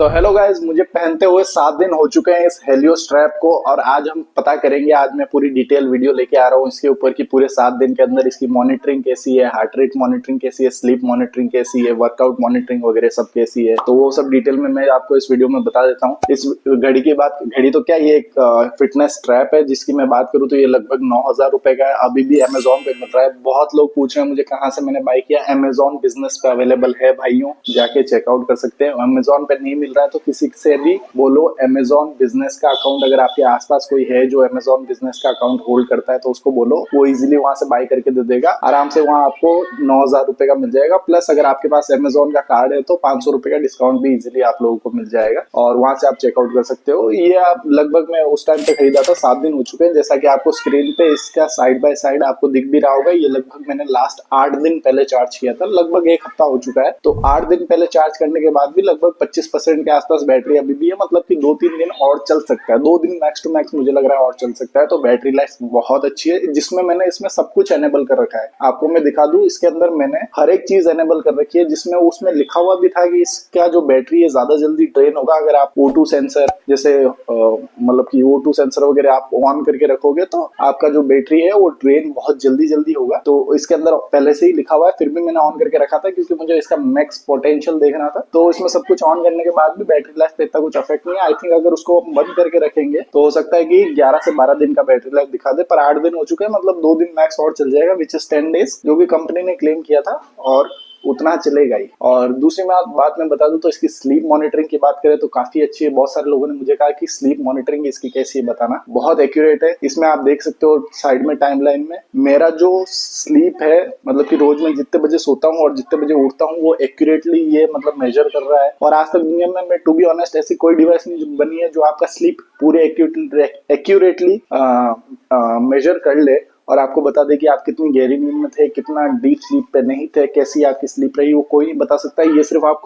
तो hello guys, मुझे पहनते हुए 7 दिन हो चुके हैं इस हेलियो स्ट्रैप को। और आज हम पता करेंगे, आज मैं पूरी डिटेल वीडियो लेके आ रहा हूँ इसके ऊपर कि पूरे 7 दिन के अंदर इसकी मॉनिटरिंग कैसी है, हार्ट रेट मॉनिटरिंग कैसी है, स्लीप मॉनिटरिंग कैसी है, वर्कआउट मॉनिटरिंग वगैरह सब कैसी है। तो वो सब डिटेल में मैं आपको इस वीडियो में बता देता हूँ। इस घड़ी की बात, घड़ी तो क्या, ये एक फिटनेस स्ट्रैप है जिसकी मैं बात करूँ तो ये लगभग 9,000 रुपए का है। अभी भी अमेजोन पे मिल रहा है। बहुत लोग पूछ रहे हैं मुझे कहाँ से मैंने बाय किया। अमेजोन बिजनेस पे अवेलेबल है भाइयों, जाके चेकआउट कर सकते हैं। अमेजोन पे नहीं मिल रहा है तो किसी से भी बोलो अमेजोन बिजनेस का अकाउंट, अगर आपके आसपास कोई है जो अमेजोन बिजनेस का अकाउंट होल्ड करता है तो उसको बोलो, वो इजीली वहां से बाय करके दे देगा। आराम से वहां आपको 9,000 रुपए का मिल जाएगा। प्लस अगर आपके पास अमेजोन का कार्ड है तो 500 रुपए का डिस्काउंट भी इजीली आप लोगों को मिल जाएगा और वहां से आप चेकआउट कर सकते हो। ये आप लगभग, मैं उस टाइम पे खरीदा था, 7 दिन हो चुके हैं। जैसा कि आपको स्क्रीन पे इसका साइड बाय साइड आपको दिख भी रहा होगा, ये लगभग मैंने लास्ट 8 दिन पहले चार्ज किया था। लगभग एक हफ्ता हो चुका है। तो 8 दिन पहले चार्ज करने के बाद भी लगभग 25% के आसपास बैटरी अभी भी है। मतलब कि 2-3 दिन और चल सकता है। 2 दिन मैक्स टू मैक्स मुझे लग रहा है और चल सकता है। तो बैटरी लाइफ बहुत अच्छी है। जिसमें मैंने इसमें सब कुछ एनेबल कर रखा है। आपको मैं दिखा दूं, इसके अंदर मैंने हर एक चीज एनेबल कर रखी है। जिसमें उसमें लिखा हुआ भी था कि इसका जो बैटरी है ज्यादा जल्दी ड्रेन होगा अगर आप O2 सेंसर, जैसे मतलब कि O2 सेंसर वगैरह आप ऑन करके रखोगे तो आपका जो बैटरी है वो ड्रेन बहुत जल्दी जल्दी होगा। तो इसके अंदर पहले से ही लिखा हुआ है, फिर भी मैंने ऑन करके रखा था क्योंकि मुझे इसका मैक्स पोटेंशियल देखना था। तो इसमें सब कुछ ऑन करने के बाद भी बैटरी लाइफ पे इतना कुछ अफेक्ट नहीं है। आई थिंक अगर उसको बंद करके रखेंगे तो हो सकता है कि 11 से 12 दिन का बैटरी लाइफ दिखा दे। पर 8 दिन हो चुके हैं, मतलब 2 दिन मैक्स और चल जाएगा, विच इज 10 डेज, जो कि कंपनी ने क्लेम किया था और उतना चलेगा ही। और दूसरी बात मैं बता दूं तो इसकी स्लीप मॉनिटरिंग की बात करें तो काफी अच्छी है। बहुत सारे लोगों ने मुझे कहा कि स्लीप मॉनिटरिंग इसकी कैसी है, बताना। बहुत एक्यूरेट है। इसमें आप देख सकते हो साइड में टाइमलाइन में मेरा जो स्लीप है, मतलब कि रोज में जितने बजे सोता हूँ और जितने बजे उठता हूँ, वो एक्यूरेटली ये मतलब मेजर कर रहा है। और आज तक दुनिया में, मैं टू बी ऑनेस्ट, ऐसी कोई डिवाइस नहीं बनी है जो आपका स्लीप पूरे एक्यूरेटली मेजर कर ले और आपको बता दे कि आप कितनी गहरी नींद में थे, कितना डीप स्लीप पे नहीं थे, कैसी आपकी स्लीप रही। वो कोई नहीं बता सकता। ये सिर्फ आप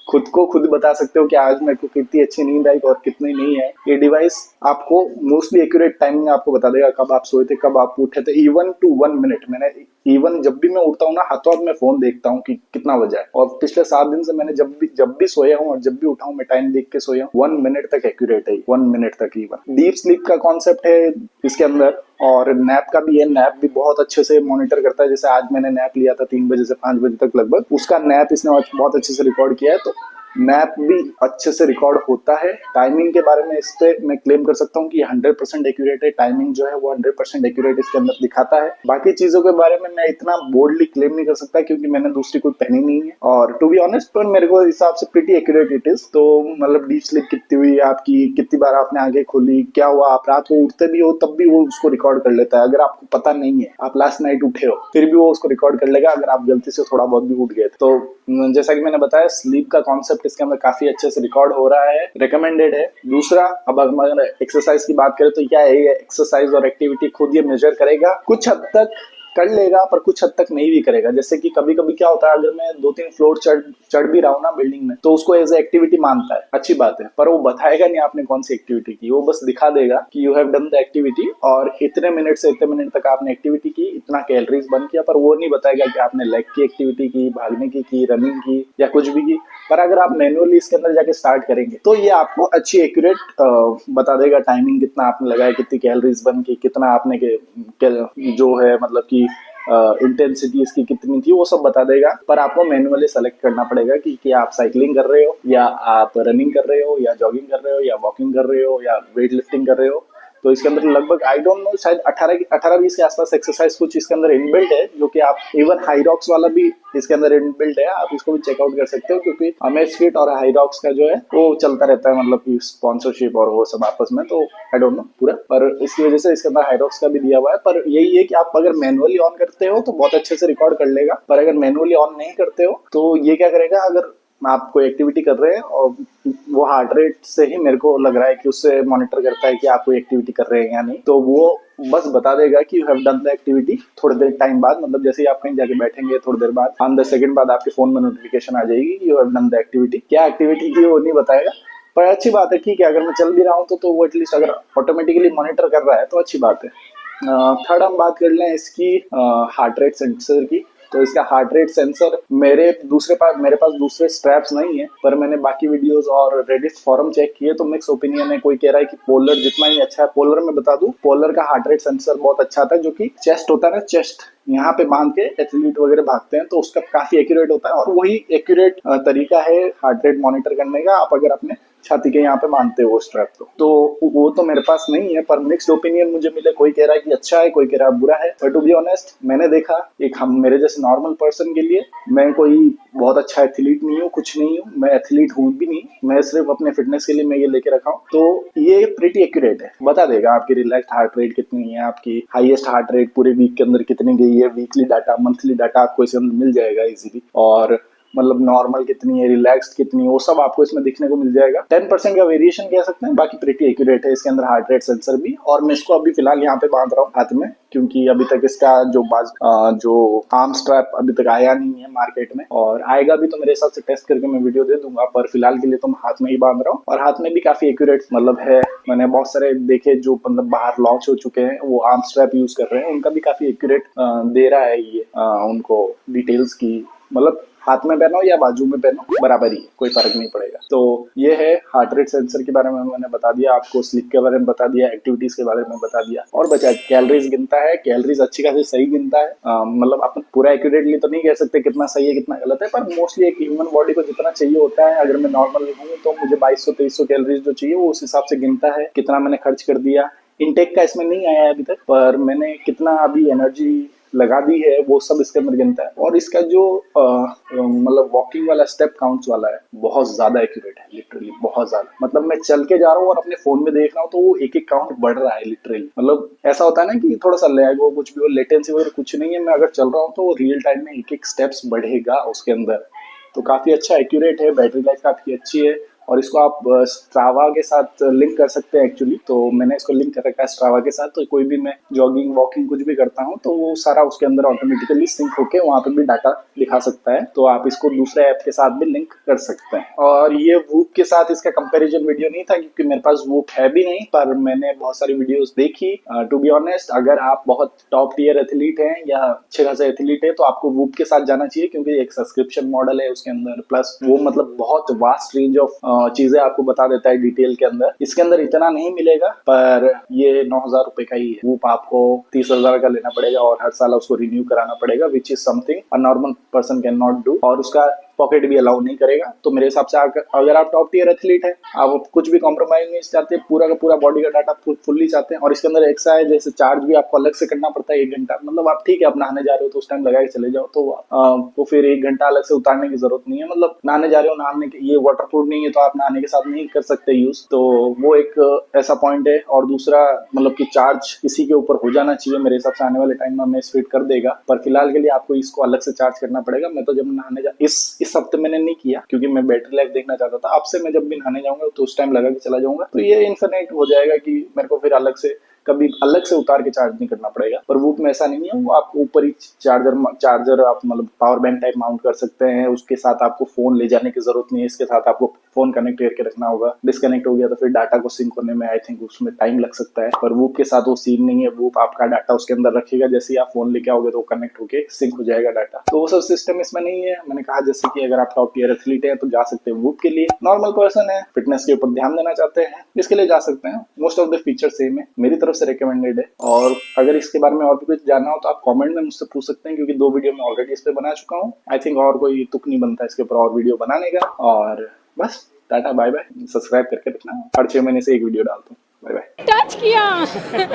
खुद को खुद बता सकते हो कि आज मेरे को कितनी अच्छी नींद आई और कितनी नहीं है। ये डिवाइस आपको मोस्टली एक्यूरेट टाइमिंग आपको बता देगा, कब आप सोए थे, कब आप उठे थे, इवन टू 1 मिनट। मैंने इवन जब भी मैं उठता हूँ ना, हाथों हाथ में फोन देखता हूँ कि कितना बजा है। और पिछले 7 दिन से मैंने जब भी सोया हूँ और जब भी उठा हूँ, मैं टाइम देख के सोया हूँ। 1 मिनट तक एक्यूरेट है, 1 मिनट तक। इवन डीप स्लीप का कॉन्सेप्ट है इसके अंदर। और नैप का भी है। नैप भी बहुत अच्छे से मॉनिटर करता है। जैसे आज मैंने नैप लिया था 3 बजे से 5 बजे तक लगभग, उसका नैप इसने बहुत अच्छे से रिकॉर्ड किया है। तो नैप भी अच्छे से रिकॉर्ड होता है। टाइमिंग के बारे में इस पे मैं क्लेम कर सकता हूँ कि 100% एक्यूरेट है। टाइमिंग जो है वो 100% एक्यूरेट इसके अंदर दिखाता है। बाकी चीजों के बारे में मैं इतना बोल्डली क्लेम नहीं कर सकता क्योंकि मैंने दूसरी कोई पहनी नहीं है। और टू बी ऑनेस्ट, पर मेरे को हिसाब से प्रीटी एक्यूरेट इट इज। तो मतलब डीप स्लीप कितनी हुई आपकी, कितनी बार आपने आंखें खोली, क्या हुआ, आप रात को उठते भी हो तब भी वो उसको रिकॉर्ड कर लेता है। अगर आपको पता नहीं है, आप लास्ट नाइट उठे हो, फिर भी वो उसको रिकॉर्ड कर लेगा अगर आप गलती से थोड़ा बहुत भी उठ गए। तो जैसा कि मैंने बताया, स्लीप का कॉन्सेप्ट इसके अंदर काफी अच्छे से रिकॉर्ड हो रहा है, रिकमेंडेड है। दूसरा, अब अगर एक्सरसाइज की बात करें तो क्या है, एक्सरसाइज और एक्टिविटी खुद ये मेजर करेगा। कुछ हद तक कर लेगा पर कुछ हद तक नहीं भी करेगा। जैसे कि कभी कभी क्या होता है, अगर मैं 2-3 फ्लोर चढ़ भी रहा हूँ ना बिल्डिंग में, तो उसको एज ए एक्टिविटी मानता है, अच्छी बात है। पर वो बताएगा नहीं आपने कौन सी एक्टिविटी की। वो बस दिखा देगा कि you have done the activity और इतने मिनट से इतने मिनट तक आपने एक्टिविटी की, इतना कैलोरीज बर्न किया। पर वो नहीं बताएगा कि आपने लेग की एक्टिविटी की, भागने की, रनिंग की या कुछ भी की। पर अगर आप मैनुअली इसके अंदर जाके स्टार्ट करेंगे तो ये आपको अच्छी एक्यूरेट बता देगा टाइमिंग, कितना आपने लगाया, कितनी कैलोरीज बर्न की, कितना आपने जो है मतलब कि इंटेंसिटी इसकी कितनी थी, वो सब बता देगा। पर आपको मैनुअली सेलेक्ट करना पड़ेगा कि आप साइकिलिंग कर रहे हो या आप रनिंग कर रहे हो या जॉगिंग कर रहे हो या वॉकिंग कर रहे हो या वेट लिफ्टिंग कर रहे हो। तो इसके अंदर लगभग आई डोंट नो, शायद 18-20 के आसपास एक्सरसाइज कुछ इसके अंदर इनबिल्ट है, जो कि आप इवन हाईरॉक्स वाला भी इसके अंदर इनबिल्ट है। आप इसको भी चेकआउट कर सकते हो क्योंकि अमेज़फिट और हाईरॉक्स का जो है वो चलता रहता है, मतलब कि स्पॉन्सरशिप और वो सब आपस में। तो आई डोंट नो पूरा, पर इसकी वजह से इसके अंदर हाईरॉक्स का भी दिया हुआ है। पर यही है कि आप अगर मैनुअली ऑन करते हो तो बहुत अच्छे से रिकॉर्ड कर लेगा। पर अगर मैनुअली ऑन नहीं करते हो तो ये क्या करेगा, अगर आप कोई एक्टिविटी कर रहे हैं और वो हार्ट रेट से ही मेरे को लग रहा है कि उससे मॉनिटर करता है कि आप कोई एक्टिविटी कर रहे हैं या नहीं, तो वो बस बता देगा कि you have done the activity. थोड़ी देर टाइम बाद, मतलब जैसे ही आप कहीं जाके बैठेंगे, थोड़ी देर बाद 5-10 सेकंड बाद आपके फोन में नोटिफिकेशन आ जाएगी कि you have done the activity. क्या एक्टिविटी की वो नहीं बताएगा, पर अच्छी बात है। ठीक है, अगर मैं चल भी रहा हूँ तो वो एटलीस्ट अगर ऑटोमेटिकली मॉनिटर कर रहा है तो अच्छी बात है। थर्ड हम बात कर लें इसकी हार्ट रेट सेंसर की। तो इसका हार्ट रेट सेंसर मेरे पास दूसरे स्ट्रैप्स नहीं है, पर मैंने बाकी वीडियोस और रेडिट फॉरम चेक किए तो मिक्स ओपिनियन है। कोई कह रहा है कि पोलर जितना ही अच्छा है। पोलर में बता दूं, पोलर का हार्ट रेट सेंसर बहुत अच्छा था, जो कि चेस्ट होता है ना, चेस्ट यहाँ पे बांध के एथलीट वगैरह भागते हैं तो उसका काफी एक्यूरेट होता है, और वही एक्यूरेट तरीका है हार्ट रेट मॉनिटर करने का, आप अगर अपने छाती के यहाँ पे बांधते हो स्ट्रैप तो वो तो मेरे पास नहीं है, पर मिक्स्ड ओपिनियन मुझे मिले। कोई कह रहा है कि अच्छा है, कोई कह रहा है बुरा है, पर टू बी ऑनेस्ट मैंने देखा, एक हम मेरे जैसे नॉर्मल पर्सन के लिए, मैं कोई बहुत अच्छा एथलीट नहीं हूँ, कुछ नहीं हूँ, मैं एथलीट हूँ भी नहीं, मैं सिर्फ अपने फिटनेस के लिए मैं ये लेके रखा हूँ, तो ये प्रीटी एक्यूरेट है। बता देगा आपकी रिलैक्स हार्ट रेट कितनी है, आपकी हाईएस्ट हार्ट रेट पूरे वीक के अंदर कितनी गई है, वीकली डाटा, मंथली डाटा आपको इसके अंदर मिल जाएगा इजीली, और मतलब नॉर्मल कितनी है, रिलैक्स कितनी है, वो सब आपको इसमें दिखने को मिल जाएगा। 10% का वेरिएशन कह सकते हैं, बाकी प्रीटी एक्यूरेट है इसके अंदर हार्ट रेट सेंसर भी। और मैं इसको अभी फिलहाल यहाँ पे बांध रहा हूँ हाथ में, क्योंकि अभी तक इसका जो आर्म स्ट्रैप अभी तक आया नहीं है मार्केट में, और आएगा भी तो मेरे हिसाब से टेस्ट करके मैं वीडियो दे दूंगा, पर फिलहाल के लिए तो मैं हाथ में ही बांध रहा हूँ। और हाथ में भी काफी एक्यूरेट मतलब है, मैंने बहुत सारे देखे जो मतलब बाहर लॉन्च हो चुके हैं, वो आर्म स्ट्रैप यूज कर रहे हैं, उनका भी काफी एक्यूरेट दे रहा है ये उनको डिटेल्स की, मतलब हाथ में पहनो या बाजू में पहनो बराबर ही है, कोई फर्क नहीं पड़ेगा। तो ये है हार्ट रेट सेंसर के बारे में मैंने बता दिया आपको, स्लीप के बारे में बता दिया, एक्टिविटीज के बारे में बता दिया, और बचा कैलोरीज गिनता है, कैलोरीज अच्छी खासी सही गिनता है। मतलब अपन पूरा एक्यूरेटली तो नहीं कह सकते कितना सही है कितना गलत है, पर मोस्टली एक ह्यूमन बॉडी को जितना चाहिए होता है, अगर मैं नॉर्मल लिखूँ तो मुझे 2200-2300 कैलोरीज जो चाहिए वो उस हिसाब से गिनता है, कितना मैंने खर्च कर दिया। इनटेक का इसमें नहीं आया है अभी तक, पर मैंने कितना अभी एनर्जी लगा दी है वो सब इसके अंदर गिनता है। और इसका जो मतलब वॉकिंग वाला स्टेप काउंट्स वाला है, बहुत ज्यादा एक्यूरेट है, लिटरली बहुत ज्यादा। मतलब मैं चल के जा रहा हूँ और अपने फोन में देख रहा हूँ तो वो एक एक काउंट बढ़ रहा है लिटरली। मतलब ऐसा होता है ना कि थोड़ा सा लैग हो, कुछ भी हो, लेटेंसी वगैरह कुछ नहीं है, मैं अगर चल रहा हूँ तो रियल टाइम में एक एक स्टेप्स बढ़ेगा उसके अंदर। तो काफी अच्छा एक्यूरेट है, बैटरी लाइफ काफी अच्छी है, और इसको आप स्ट्रावा के साथ लिंक कर सकते हैं एक्चुअली। तो मैंने इसको लिंक कर रखा है स्ट्रावा के साथ, तो कोई भी मैं जॉगिंग वॉकिंग कुछ भी करता हूँ तो वो सारा उसके अंदर ऑटोमेटिकली सिंक होके वहाँ पे भी डाटा दिखा सकता है। तो आप इसको दूसरे ऐप के साथ भी लिंक कर सकते हैं। और ये वूप के साथ इसका कंपैरिजन वीडियो नहीं था, क्योंकि मेरे पास वूप है भी नहीं, पर मैंने बहुत सारी वीडियोस देखी। टू बी ऑनेस्ट, अगर आप बहुत टॉप टियर एथलीट हैं या अच्छे खासे एथलीट है तो आपको वूप के साथ जाना चाहिए, क्योंकि एक सब्सक्रिप्शन मॉडल है उसके अंदर, प्लस वो मतलब बहुत वास्ट रेंज ऑफ चीजें आपको बता देता है डिटेल के अंदर। इसके अंदर इतना नहीं मिलेगा, पर ये 9,000 रुपए का ही है। वो आपको 30,000 का लेना पड़ेगा और हर साल उसको रिन्यू कराना पड़ेगा, which is something a normal person can not do, और उसका पॉकेट भी अलाउ नहीं करेगा। तो मेरे हिसाब से अगर आप टॉप टियर एथलीट है, आप कुछ भी कॉम्प्रोमाइज नहीं चाहते, पूरा का पूरा बॉडी का डाटा फुल्ली चाहते हैं, और इसके अंदर एक्स्ट्रा है जैसे चार्ज भी आपको अलग से करना पड़ता है 1 घंटा। मतलब आप ठीक है, आप नहाने जा रहे हो तो उस टाइम लगा के चले जाओ, तो फिर 1 घंटा अलग से उतारने की जरूरत नहीं है। मतलब नहाने जा रहे हो, नहाने के ये वाटर प्रूफ नहीं है तो आप नहाने के साथ नहीं कर सकते यूज, तो वो एक ऐसा पॉइंट है। और दूसरा मतलब कि चार्ज इसी के ऊपर हो जाना चाहिए, मेरे हिसाब से आने वाले टाइम में मेस फिट कर देगा, पर फिलहाल के लिए आपको इसको अलग से चार्ज करना पड़ेगा। मैं तो जब नहाने इस हफ्ते मैंने नहीं किया, क्योंकि मैं बैटरी लाइफ देखना चाहता था। अब से मैं जब भी नहाने जाऊंगा तो उस टाइम लगा के चला जाऊंगा, तो ये इन्फिनिट हो जाएगा कि मेरे को फिर कभी अलग से उतार के चार्ज नहीं करना पड़ेगा। पर वूप में ऐसा नहीं है, वो आप ऊपर ही चार्जर आप मतलब पावर बैंक टाइप माउंट कर सकते हैं, उसके साथ आपको फोन ले जाने की जरूरत नहीं है, इसके साथ आपको फोन कनेक्ट करके रखना होगा। डिस्कनेक्ट हो गया तो फिर डाटा को सिंक होने में आई थिंक उसमें टाइम लग सकता है, पर वूप के साथ वो सीन नहीं है। वूप आपका डाटा उसके अंदर रखेगा, जैसे ही आप फोन लेके आओगे तो कनेक्ट होके सिंक हो जाएगा डाटा। तो वो सब सिस्टम इसमें नहीं है। मैंने कहा जैसे कि अगर आप टॉप टियर एथलीट है तो जा सकते हैं वूप के लिए, नॉर्मल पर्सन है फिटनेस के ऊपर ध्यान देना चाहते हैं इसके लिए जा सकते हैं। Most of the feature same है, मेरी तरफ से रिकमेंडेड है। और अगर इसके बारे में और भी कुछ जानना हो तो आप कमेंट में मुझसे पूछ सकते हैं, क्योंकि 2 वीडियो मैं ऑलरेडी इस पे बना चुका हूँ। आई थिंक और कोई तुक नहीं बनता इसके ऊपर और वीडियो बनाने का। और बस टाटा बाय बाय, सब्सक्राइब करके रखना, हर 6 महीने से एक वीडियो डालता हूँ। Bye bye. टच किया